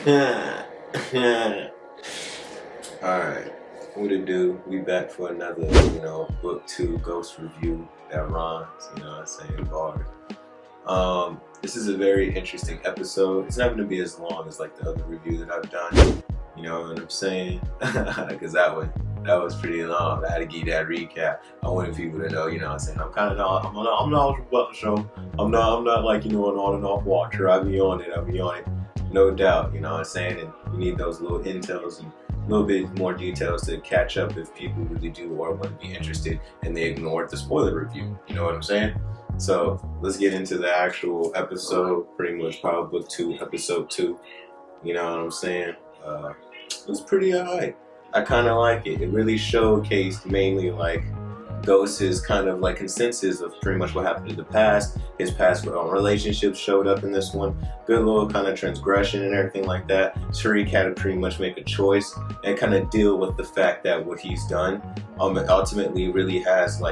Alright, what it do? We back for another, book 2 ghost review that rhymes, what I'm saying, bars. This is a very interesting episode. It's not going to be as long as like the other review that I've done, you know what I'm saying? Because that was pretty long. I had to give that recap. I wanted people to know, what I'm saying. I'm knowledgeable about the show. I'm not like, an on and off watcher. I'll be on it. No doubt, you know what I'm saying? And you need those little intels and a little bit more details to catch up if people really do or want to be interested and they ignored the spoiler review. You know what I'm saying? So let's get into the actual episode, pretty much Power Book 2, Episode 2. You know what I'm saying? It was pretty alright. I kind of like it. It really showcased mainly like Ghost's kind of like consensus of pretty much what happened in the past. His past relationships showed up in this one. Good little kind of transgression and everything like that. Tariq had to pretty much make a choice and kind of deal with the fact that what he's done ultimately really has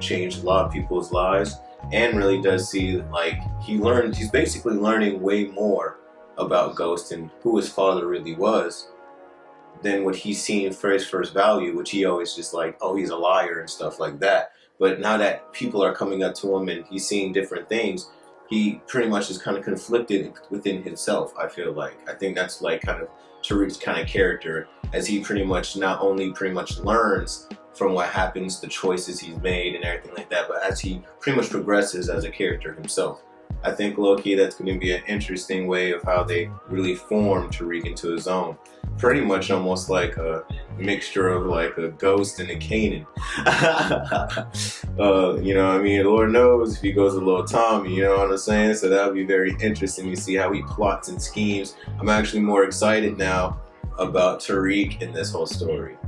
changed a lot of people's lives, and really does see like he's basically learning way more about Ghost and who his father really was than what he's seen for his first value, which he always just like, oh, he's a liar and stuff like that. But now that people are coming up to him and he's seeing different things, he pretty much is kind of conflicted within himself, I feel like. I think that's like kind of Tariq's kind of character, as he pretty much not only pretty much learns from what happens, the choices he's made and everything like that, but as he pretty much progresses as a character himself. I think low-key that's going to be an interesting way of how they really form Tariq into his own. Pretty much almost like a mixture of like a Ghost and a Kanan. You know what I mean? Lord knows if he goes a little Tommy, you know what I'm saying? So that would be very interesting to see how he plots and schemes. I'm actually more excited now about Tariq in this whole story.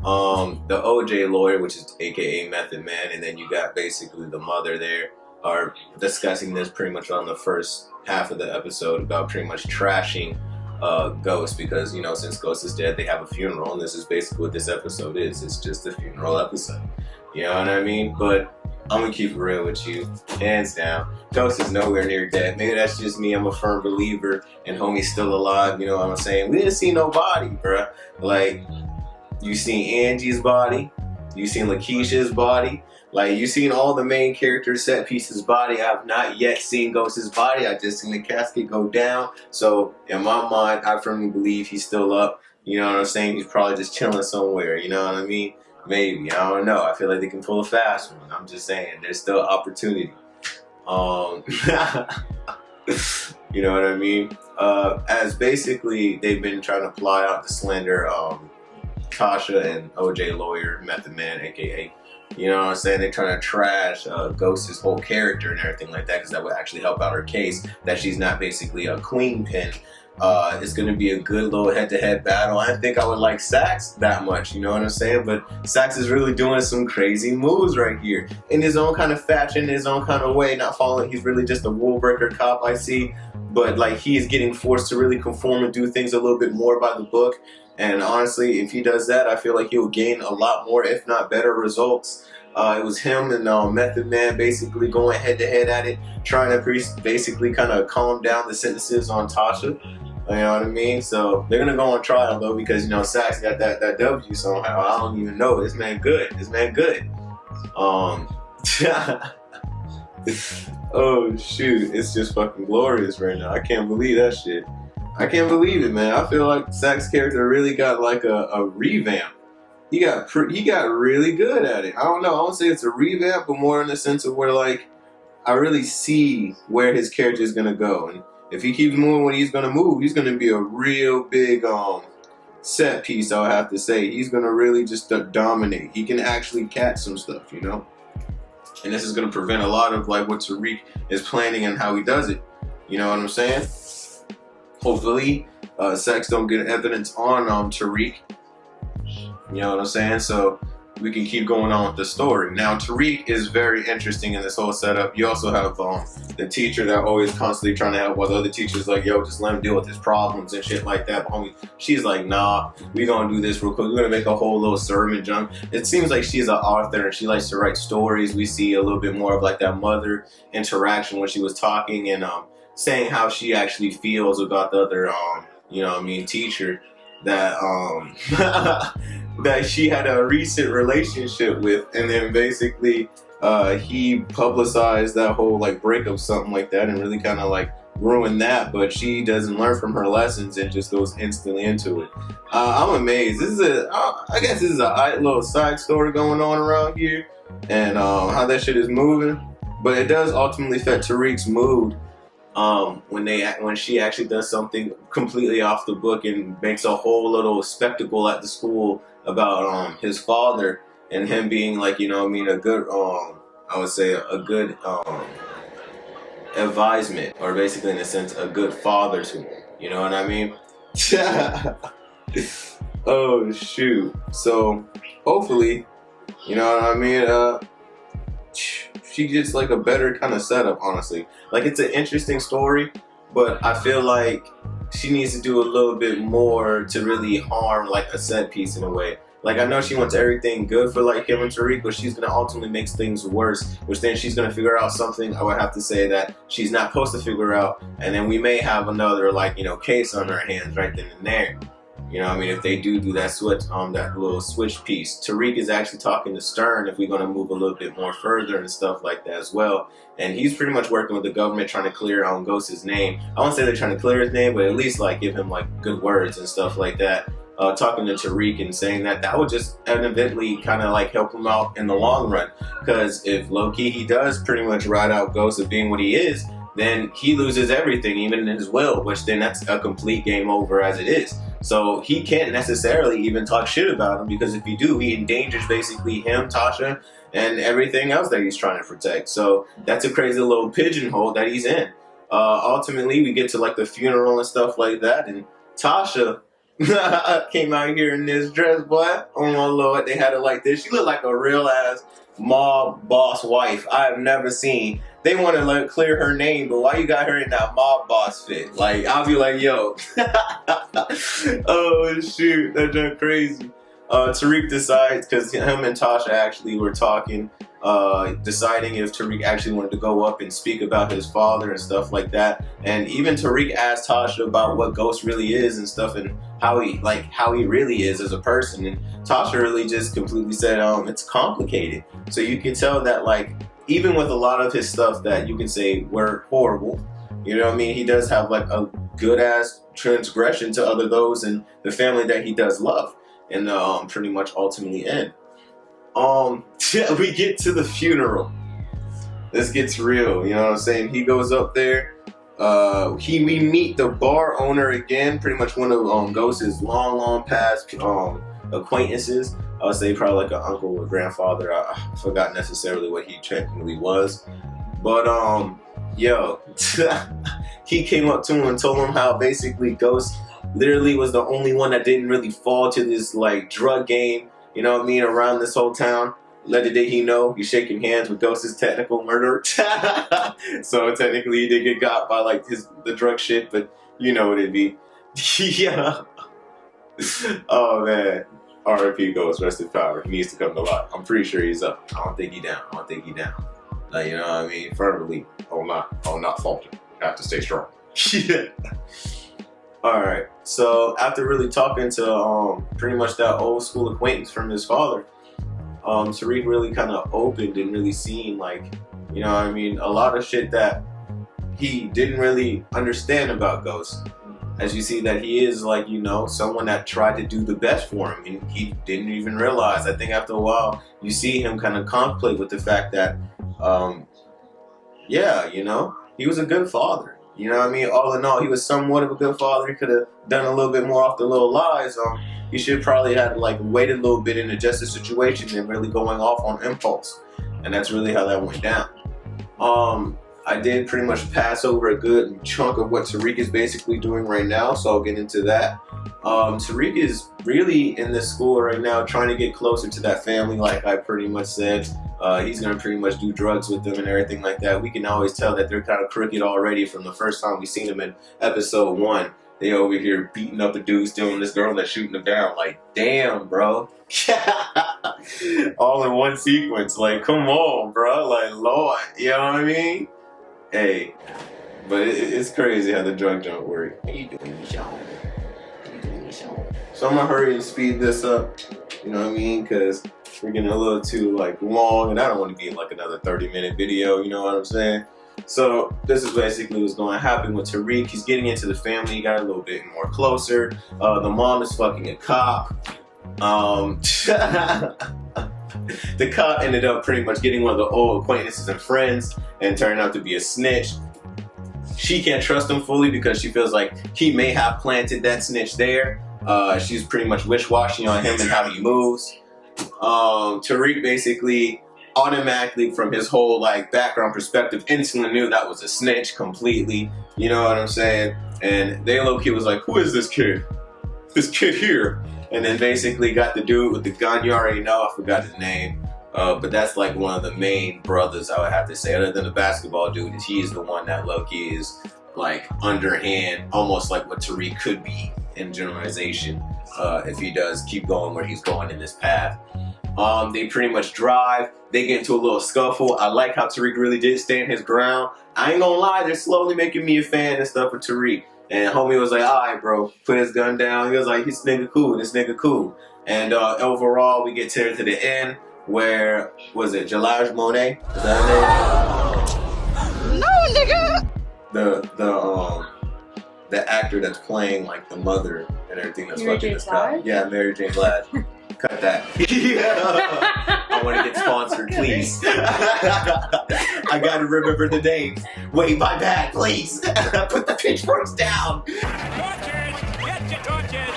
The OJ lawyer, which is aka Method Man, and then you got basically the mother there, are discussing this pretty much on the first half of the episode about pretty much trashing Ghost, because since Ghost is dead, they have a funeral, and this is basically what this episode is. It's just a funeral episode, you know what I mean? But I'm gonna keep it real with you, hands down, Ghost is nowhere near dead. Maybe that's just me. I'm a firm believer and homie's still alive, you know what I'm saying? We didn't see nobody, bruh. Like, you seen Angie's body, you seen Lakeisha's body, like, you've seen all the main characters' set pieces' body. I have not yet seen Ghost's body. I just seen the casket go down. So in my mind, I firmly believe he's still up. You know what I'm saying? He's probably just chilling somewhere. You know what I mean? Maybe. I don't know. I feel like they can pull a fast one. I'm just saying. There's still opportunity. You know what I mean? As basically they've been trying to plot out the slender Tasha and OJ lawyer, Method Man, a.k.a. You know what I'm saying? They're trying to trash Ghost's whole character and everything like that, because that would actually help out her case, that she's not basically a queen pin. It's going to be a good little head-to-head battle. I didn't think I would like Sax that much, you know what I'm saying? But Sax is really doing some crazy moves right here. In his own kind of fashion, in his own kind of way, not following. He's really just a rule breaker cop, I see. But like, he is getting forced to really conform and do things a little bit more by the book. And honestly, if he does that, I feel like he'll gain a lot more, if not better, results. It was him and Method Man basically going head-to-head at it, trying to basically kind of calm down the sentences on Tasha. You know what I mean? So they're going to go on trial, though, because, Sax got that W somehow. I don't even know. This man good. Oh, shoot. It's just fucking glorious right now. I can't believe that shit. I can't believe it, man. I feel like Sax's character really got like a revamp. He got really good at it. I don't know. I won't say it's a revamp, but more in the sense of where like I really see where his character is gonna go, and if he keeps moving when he's gonna move, he's gonna be a real big set piece. I would have to say he's gonna really just dominate. He can actually catch some stuff, and this is gonna prevent a lot of like what Tariq is planning and how he does it. You know what I'm saying? Hopefully, Sax don't get evidence on Tariq. You know what I'm saying? So we can keep going on with the story. Now, Tariq is very interesting in this whole setup. You also have the teacher that always constantly trying to help, while the other teachers like, yo, just let him deal with his problems and shit like that. But homie, she's like, nah, we gonna do this real quick. We're gonna make a whole little sermon junk. It seems like she's an author and she likes to write stories. We see a little bit more of like that mother interaction when she was talking and saying how she actually feels about the other you know what I mean, teacher that that she had a recent relationship with, and then basically he publicized that whole like breakup, something like that, and really kind of like ruined that. But she doesn't learn from her lessons and just goes instantly into it. I'm amazed. This is I guess this is a little side story going on around here, and how that shit is moving. But it does ultimately affect Tariq's mood when she actually does something completely off the book and makes a whole little spectacle at the school about his father and him being like, you know what I mean, a good I would say a good advisement, or basically in a sense a good father to him, you know what I mean? Oh shoot. So hopefully, you know what I mean, she gets like a better kind of setup, honestly. Like, it's an interesting story, but I feel like she needs to do a little bit more to really harm like a set piece in a way. Like, I know she wants everything good for like him and Tariq, but she's gonna ultimately make things worse, which then she's gonna figure out something I would have to say that she's not supposed to figure out, and then we may have another like, you know, case on our hands right then and there. You know what I mean? If they do that switch, that little switch piece. Tariq is actually talking to Stern if we're going to move a little bit more further and stuff like that as well. And he's pretty much working with the government trying to clear Ghost's name. I won't say they're trying to clear his name, but at least like give him like good words and stuff like that. Talking to Tariq and saying that would just evidently kind of like help him out in the long run. Because if low-key he does pretty much ride out Ghost of being what he is, then he loses everything, even in his will, which then that's a complete game over as it is. So he can't necessarily even talk shit about him, because if you do, he endangers basically him, Tasha, and everything else that he's trying to protect. So that's a crazy little pigeonhole that he's in. Ultimately, we get to like the funeral and stuff like that, and Tasha came out here in this dress, boy. Oh my lord, they had it like this. She looked like a real ass mob boss wife I have never seen. They want to like clear her name, but why you got her in that mob boss fit? Like, I'll be like, yo. Oh shoot, that's just crazy. Tariq decides, because him and Tasha actually were talking, deciding if Tariq actually wanted to go up and speak about his father and stuff like that. And even Tariq asked Tasha about what Ghost really is and stuff, and how he really is as a person. And Tasha really just completely said, it's complicated. So you can tell that, like, even with a lot of his stuff that you can say were horrible, you know what I mean, he does have like a good ass transgression to other those in the family that he does love, and pretty much ultimately end. We get to the funeral. This gets real, you know what I'm saying? He goes up there. We meet the bar owner again, pretty much one of Ghost's long past acquaintances. I would say probably like an uncle or grandfather. I forgot necessarily what he technically was. But yo, he came up to him and told him how basically Ghost literally was the only one that didn't really fall to this like drug game, you know what I mean, around this whole town. Little did he know, he's shaking hands with Ghost's technical murderer. So technically he did get got by like the drug shit, but you know what it'd be. Yeah. Oh man. R.I.P. Ghost, rest in power. He needs to come to life. I'm pretty sure he's up. I don't think he down. You know what I mean? Firmly, I'll not falter. I have to stay strong. Yeah. Alright, so after really talking to pretty much that old school acquaintance from his father, Tariq really kind of opened and really seen, like, you know what I mean, a lot of shit that he didn't really understand about Ghost. As you see that he is, like, you know, someone that tried to do the best for him, and he didn't even realize. I think after a while, you see him kind of contemplate with the fact that, yeah, you know, he was a good father. You know what I mean? All in all, he was somewhat of a good father. He could have done a little bit more off the little lies. He should probably have like waited a little bit and adjusted the situation and really going off on impulse. And that's really how that went down. I did pretty much pass over a good chunk of what Tariq is basically doing right now, so I'll get into that. Tariq is really in this school right now trying to get closer to that family, like I pretty much said. He's going to pretty much do drugs with them and everything like that. We can always tell that they're kind of crooked already from the first time we seen them in episode 1. They over here beating up a dude, stealing this girl, and they're shooting them down. Like, damn, bro. All in one sequence. Like, come on, bro. Like, Lord. You know what I mean? Hey, but it's crazy how the drug don't work. How you doing, y'all? So I'm gonna hurry and speed this up, you know what I mean? Because we're getting a little too like long, and I don't want to be in like another 30-minute video, you know what I'm saying? So this is basically what's going to happen with Tariq. He's getting into the family, he got a little bit more closer. The mom is fucking a cop. The cop ended up pretty much getting one of the old acquaintances and friends and turned out to be a snitch. She can't trust him fully because she feels like he may have planted that snitch there. She's pretty much wish-washy on him and how he moves. Tariq basically automatically, from his whole like background perspective, instantly knew that was a snitch completely. You know what I'm saying? And they low-key was like, who is this kid? This kid here. And then basically got the dude with the gun. You already know, I forgot his name. But that's like one of the main brothers, I would have to say. Other than the basketball dude, he's the one that low-key is like underhand, almost like what Tariq could be in generalization, if he does keep going where he's going in this path. They pretty much drive. They get into a little scuffle. I like how Tariq really did stand his ground. I ain't gonna lie, they're slowly making me a fan and stuff with Tariq. And homie was like, all right, bro, put his gun down. He was like, this nigga cool. And overall, we get to the end where, was it Jalaj Monet? Is that her name? No, nigga! The actor that's playing like the mother and everything that's fucking this guy. Yeah, Mary J. Blige. Cut that. I want to get sponsored, please. I gotta remember the names. Wait, my bad, please. Put the pitchforks down. Torches! Get your torches!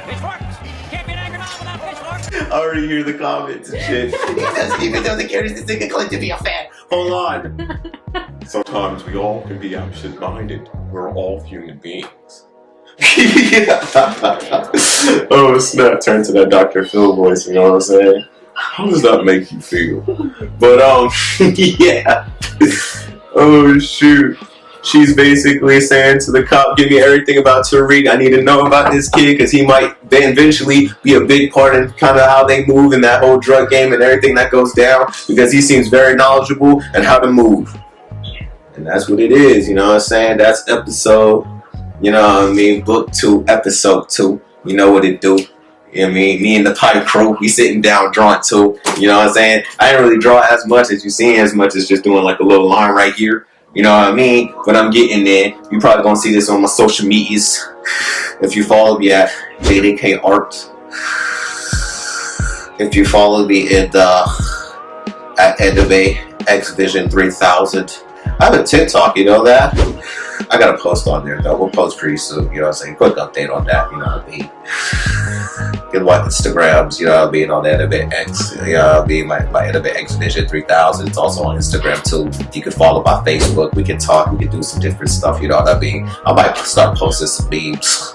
Pitchforks! Can't be an angry mom without pitchforks! I already hear the comments and shit. He doesn't care. This nigga claims to be a fan. Hold on. Sometimes we all can be absent-minded. We're all human beings. Oh snap, turn to that Dr. Phil voice, you know what I'm saying? How does that make you feel? But yeah. Oh shoot. She's basically saying to the cop, give me everything about Tariq. I need to know about this kid because he might then eventually be a big part in kind of how they move in that whole drug game and everything that goes down, because he seems very knowledgeable and how to move. And that's what it is, you know what I'm saying? That's episode, you know what I mean, book 2, episode 2. You know what it do. You know what I mean? Me and the pipe crew, we sitting down drawing too. You know what I'm saying? I didn't really draw as much as you see, as much as just doing like a little line right here. You know what I mean? But I'm getting there. You probably gonna see this on my social medias. If you follow me at JDK Art. If you follow me at Animexsparrows 3000. I have a TikTok, you know that? I got a post on there though. We'll post pretty soon, you know what I'm saying? Quick update on that, you know what I mean? Get my Instagrams, you know what I mean, on Animexsparrows, you know what I mean? My Animexsparrows 3000. It's also on Instagram too. You can follow my Facebook. We can talk, we can do some different stuff, you know what I mean? I might start posting some memes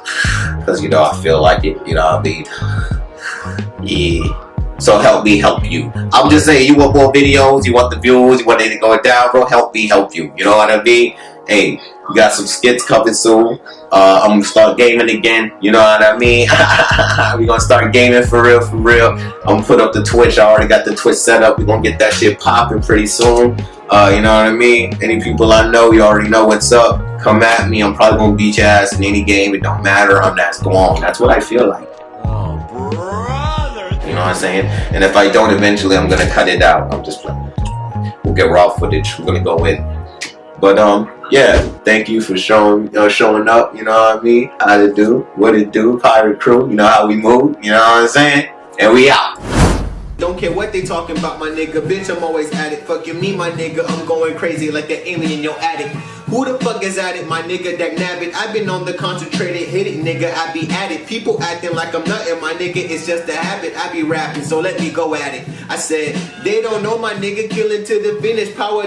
because, you know, I feel like it, you know what I mean? Yeah. So help me help you. I'm just saying, you want more videos, you want the views, you want it to go down, bro, help me help you. You know what I mean? Hey, we got some skits coming soon. I'm gonna start gaming again. You know what I mean? We're gonna start gaming for real, for real. I'm gonna put up the Twitch. I already got the Twitch set up. We're gonna get that shit popping pretty soon. You know what I mean? Any people I know, you already know what's up. Come at me. I'm probably gonna beat your ass in any game. It don't matter. I'm that strong. That's what I feel like. Oh, brother. You know what I'm saying? And if I don't, eventually I'm gonna cut it out. I'm just playing. We'll get raw footage. We're gonna go in. But yeah, thank you for showing up, you know what I mean? How to do, what it do, pirate crew, you know how we move, you know what I'm saying? And we out. Don't care what they talking about, my nigga, bitch, I'm always at it. Fucking me, my nigga, I'm going crazy like an alien in your attic. Who the fuck is at it, my nigga, that nabbit? I've been on the concentrated, hit it, nigga, I be at it. People acting like I'm nothing, my nigga, it's just a habit. I be rapping, so let me go at it. I said, they don't know my nigga, killing to the finish, power